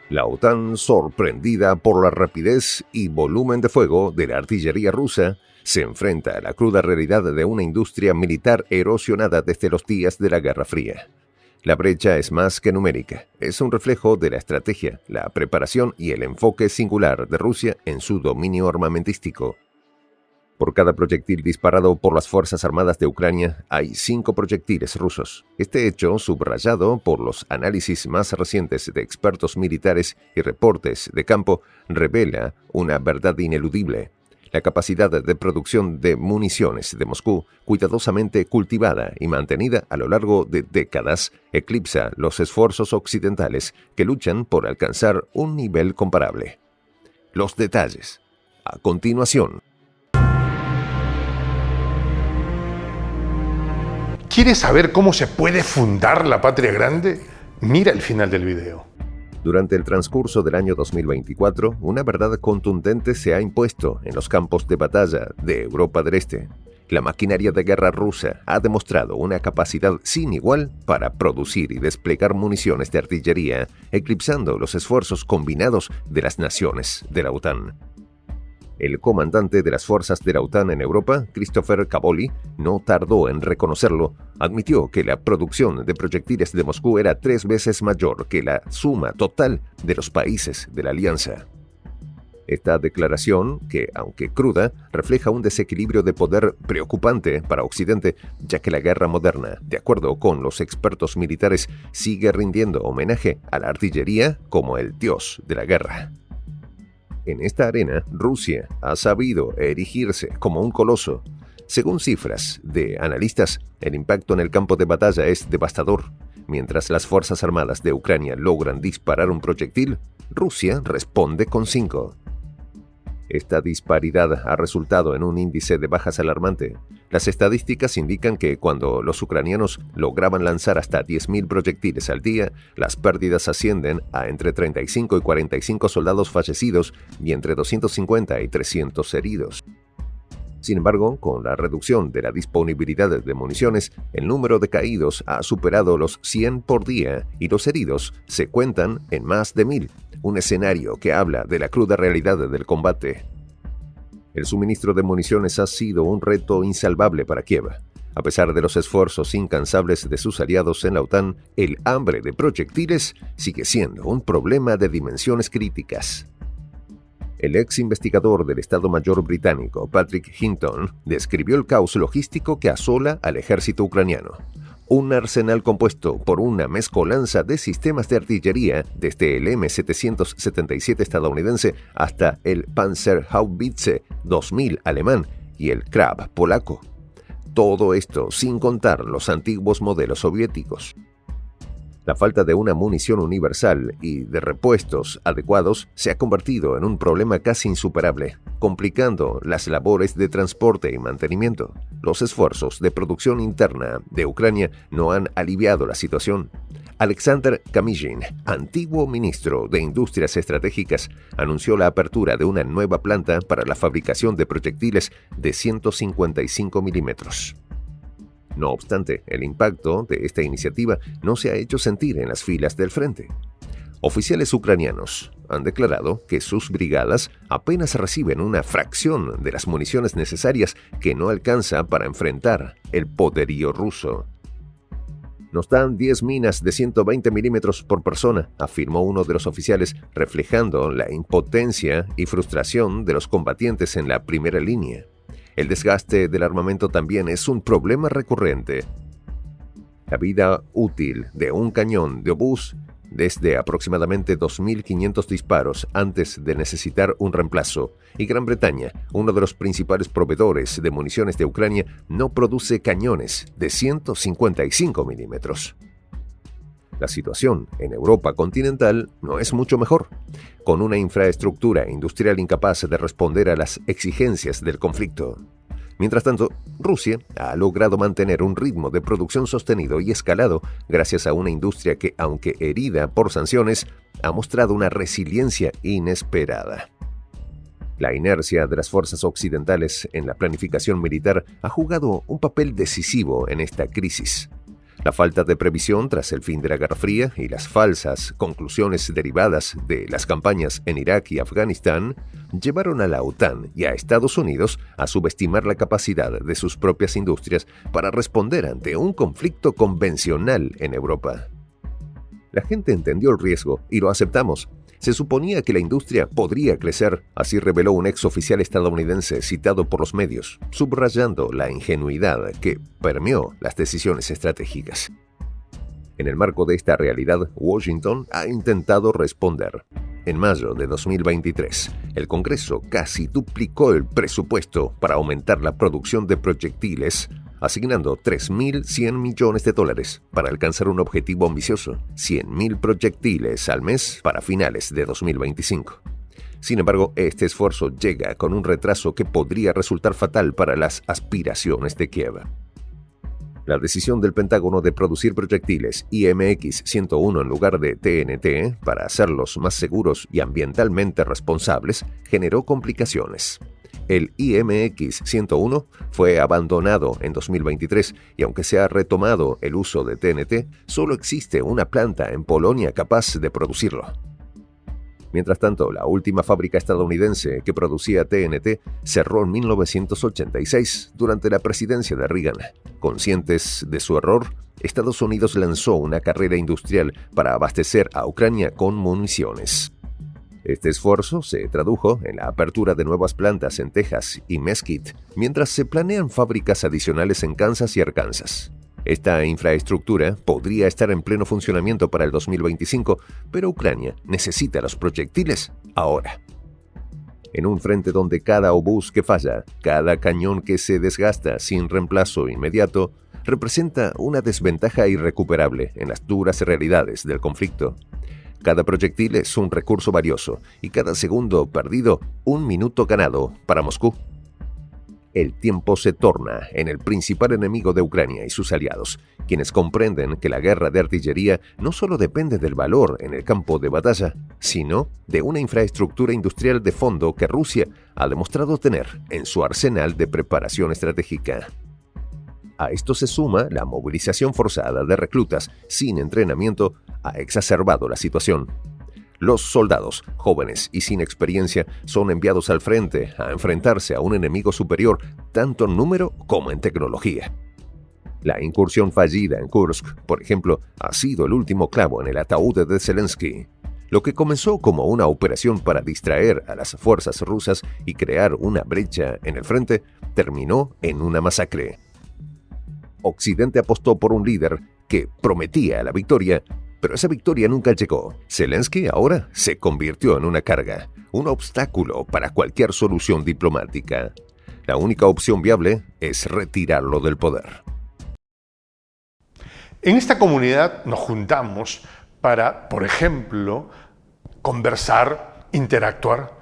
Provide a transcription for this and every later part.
La OTAN, sorprendida por la rapidez y volumen de fuego de la artillería rusa, se enfrenta a la cruda realidad de una industria militar erosionada desde los días de la Guerra Fría. La brecha es más que numérica, es un reflejo de la estrategia, la preparación y el enfoque singular de Rusia en su dominio armamentístico. Por cada proyectil disparado por las Fuerzas Armadas de Ucrania, hay 5 proyectiles rusos. Este hecho, subrayado por los análisis más recientes de expertos militares y reportes de campo, revela una verdad ineludible. La capacidad de producción de municiones de Moscú, cuidadosamente cultivada y mantenida a lo largo de décadas, eclipsa los esfuerzos occidentales que luchan por alcanzar un nivel comparable. Los detalles, a continuación. ¿Quieres saber cómo se puede fundar la patria grande? Mira el final del video. Durante el transcurso del año 2024, una verdad contundente se ha impuesto en los campos de batalla de Europa del Este. La maquinaria de guerra rusa ha demostrado una capacidad sin igual para producir y desplegar municiones de artillería, eclipsando los esfuerzos combinados de las naciones de la OTAN. El comandante de las fuerzas de la OTAN en Europa, Christopher Caboli, no tardó en reconocerlo. Admitió que la producción de proyectiles de Moscú era 3 veces mayor que la suma total de los países de la alianza. Esta declaración, que aunque cruda, refleja un desequilibrio de poder preocupante para Occidente, ya que la guerra moderna, de acuerdo con los expertos militares, sigue rindiendo homenaje a la artillería como el dios de la guerra. En esta arena, Rusia ha sabido erigirse como un coloso. Según cifras de analistas, el impacto en el campo de batalla es devastador. Mientras las Fuerzas Armadas de Ucrania logran disparar un proyectil, Rusia responde con 5. Esta disparidad ha resultado en un índice de bajas alarmante. Las estadísticas indican que cuando los ucranianos lograban lanzar hasta 10.000 proyectiles al día, las pérdidas ascienden a entre 35 y 45 soldados fallecidos y entre 250 y 300 heridos. Sin embargo, con la reducción de la disponibilidad de municiones, el número de caídos ha superado los 100 por día y los heridos se cuentan en más de 1.000. Un escenario que habla de la cruda realidad del combate. El suministro de municiones ha sido un reto insalvable para Kiev. A pesar de los esfuerzos incansables de sus aliados en la OTAN, el hambre de proyectiles sigue siendo un problema de dimensiones críticas. El ex investigador del Estado Mayor británico, Patrick Hinton, describió el caos logístico que asola al ejército ucraniano. Un arsenal compuesto por una mezcolanza de sistemas de artillería, desde el M777 estadounidense hasta el Panzerhaubitze 2000 alemán y el Krab polaco. Todo esto sin contar los antiguos modelos soviéticos. La falta de una munición universal y de repuestos adecuados se ha convertido en un problema casi insuperable, complicando las labores de transporte y mantenimiento. Los esfuerzos de producción interna de Ucrania no han aliviado la situación. Alexander Kamyshin, antiguo ministro de Industrias Estratégicas, anunció la apertura de una nueva planta para la fabricación de proyectiles de 155 milímetros. No obstante, el impacto de esta iniciativa no se ha hecho sentir en las filas del frente. Oficiales ucranianos han declarado que sus brigadas apenas reciben una fracción de las municiones necesarias que no alcanza para enfrentar el poderío ruso. Nos dan 10 minas de 120 milímetros por persona, afirmó uno de los oficiales, reflejando la impotencia y frustración de los combatientes en la primera línea. El desgaste del armamento también es un problema recurrente. La vida útil de un cañón de obús desde aproximadamente 2.500 disparos antes de necesitar un reemplazo, y Gran Bretaña, uno de los principales proveedores de municiones de Ucrania, no produce cañones de 155 milímetros. La situación en Europa continental no es mucho mejor. Con una infraestructura industrial incapaz de responder a las exigencias del conflicto. Mientras tanto, Rusia ha logrado mantener un ritmo de producción sostenido y escalado gracias a una industria que, aunque herida por sanciones, ha mostrado una resiliencia inesperada. La inercia de las fuerzas occidentales en la planificación militar ha jugado un papel decisivo en esta crisis. La falta de previsión tras el fin de la Guerra Fría y las falsas conclusiones derivadas de las campañas en Irak y Afganistán llevaron a la OTAN y a Estados Unidos a subestimar la capacidad de sus propias industrias para responder ante un conflicto convencional en Europa. La gente entendió el riesgo y lo aceptamos. Se suponía que la industria podría crecer, así reveló un ex oficial estadounidense citado por los medios, subrayando la ingenuidad que permeó las decisiones estratégicas. En el marco de esta realidad, Washington ha intentado responder. En mayo de 2023, el Congreso casi duplicó el presupuesto para aumentar la producción de proyectiles, asignando $3.100 millones para alcanzar un objetivo ambicioso: 100.000 proyectiles al mes para finales de 2025. Sin embargo, este esfuerzo llega con un retraso que podría resultar fatal para las aspiraciones de Kiev. La decisión del Pentágono de producir proyectiles IMX-101 en lugar de TNT para hacerlos más seguros y ambientalmente responsables generó complicaciones. El IMX-101 fue abandonado en 2023 y aunque se ha retomado el uso de TNT, solo existe una planta en Polonia capaz de producirlo. Mientras tanto, la última fábrica estadounidense que producía TNT cerró en 1986 durante la presidencia de Reagan. Conscientes de su error, Estados Unidos lanzó una carrera industrial para abastecer a Ucrania con municiones. Este esfuerzo se tradujo en la apertura de nuevas plantas en Texas y Mesquite, mientras se planean fábricas adicionales en Kansas y Arkansas. Esta infraestructura podría estar en pleno funcionamiento para el 2025, pero Ucrania necesita los proyectiles ahora. En un frente donde cada obús que falla, cada cañón que se desgasta sin reemplazo inmediato, representa una desventaja irrecuperable en las duras realidades del conflicto. Cada proyectil es un recurso valioso y cada segundo perdido, un minuto ganado para Moscú. El tiempo se torna en el principal enemigo de Ucrania y sus aliados, quienes comprenden que la guerra de artillería no solo depende del valor en el campo de batalla, sino de una infraestructura industrial de fondo que Rusia ha demostrado tener en su arsenal de preparación estratégica. A esto se suma la movilización forzada de reclutas sin entrenamiento ha exacerbado la situación. Los soldados, jóvenes y sin experiencia, son enviados al frente a enfrentarse a un enemigo superior, tanto en número como en tecnología. La incursión fallida en Kursk, por ejemplo, ha sido el último clavo en el ataúd de Zelensky. Lo que comenzó como una operación para distraer a las fuerzas rusas y crear una brecha en el frente, terminó en una masacre. Occidente apostó por un líder que prometía la victoria, pero esa victoria nunca llegó. Zelensky ahora se convirtió en una carga, un obstáculo para cualquier solución diplomática. La única opción viable es retirarlo del poder. En esta comunidad nos juntamos para, por ejemplo, conversar, interactuar,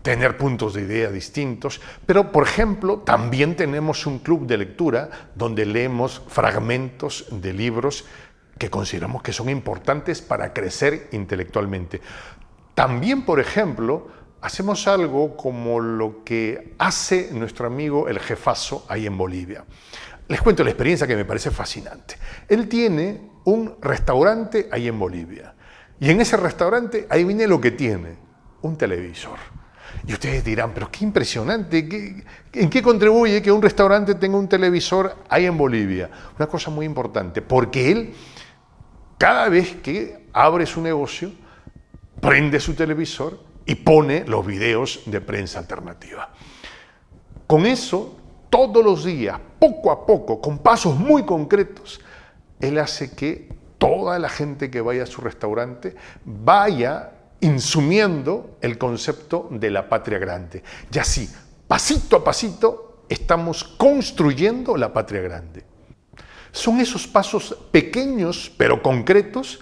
tener puntos de idea distintos, pero, por ejemplo, también tenemos un club de lectura donde leemos fragmentos de libros que consideramos que son importantes para crecer intelectualmente. También, por ejemplo, hacemos algo como lo que hace nuestro amigo el jefazo ahí en Bolivia. Les cuento la experiencia que me parece fascinante. Él tiene un restaurante ahí en Bolivia y en ese restaurante, ahí viene lo que tiene, un televisor. Y ustedes dirán, pero qué impresionante, ¿en qué contribuye que un restaurante tenga un televisor ahí en Bolivia? Una cosa muy importante, porque él, cada vez que abre su negocio, prende su televisor y pone los videos de prensa alternativa. Con eso, todos los días, poco a poco, con pasos muy concretos, él hace que toda la gente que vaya a su restaurante vaya insumiendo el concepto de la patria grande. Y así, pasito a pasito, estamos construyendo la patria grande. Son esos pasos pequeños pero concretos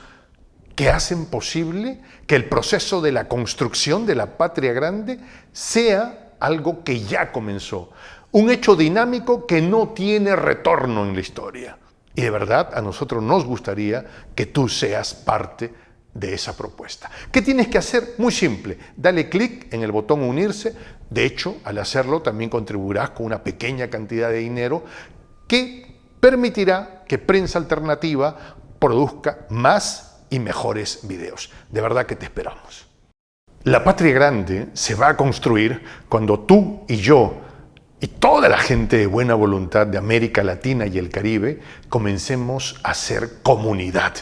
que hacen posible que el proceso de la construcción de la patria grande sea algo que ya comenzó, un hecho dinámico que no tiene retorno en la historia. Y de verdad a nosotros nos gustaría que tú seas parte de esa propuesta. ¿Qué tienes que hacer? Muy simple, dale clic en el botón unirse. De hecho, al hacerlo también contribuirás con una pequeña cantidad de dinero que permitirá que Prensa Alternativa produzca más y mejores videos. De verdad que te esperamos. La patria grande se va a construir cuando tú y yo y toda la gente de buena voluntad de América Latina y el Caribe comencemos a ser comunidad.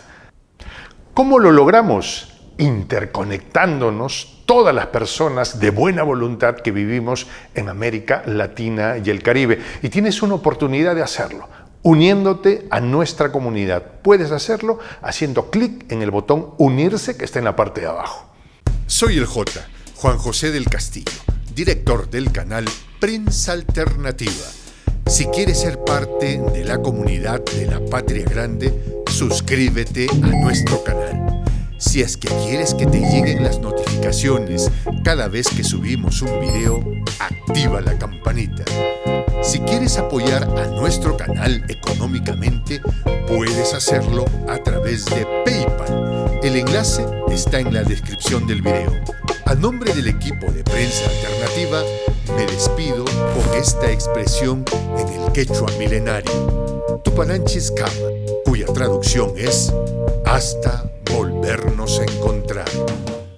¿Cómo lo logramos? Interconectándonos todas las personas de buena voluntad que vivimos en América Latina y el Caribe. Y tienes una oportunidad de hacerlo, uniéndote a nuestra comunidad. Puedes hacerlo haciendo clic en el botón unirse que está en la parte de abajo. Soy el J, Juan José del Castillo, director del canal Prensa Alternativa. Si quieres ser parte de la comunidad de la Patria Grande, suscríbete a nuestro canal. Si es que quieres que te lleguen las notificaciones cada vez que subimos un video, activa la campanita. Si quieres apoyar a nuestro canal económicamente, puedes hacerlo a través de PayPal. El enlace está en la descripción del video. A nombre del equipo de Prensa Alternativa, me despido con esta expresión en el quechua milenario, Tupananchis Kama, cuya traducción es hasta volvernos a encontrar.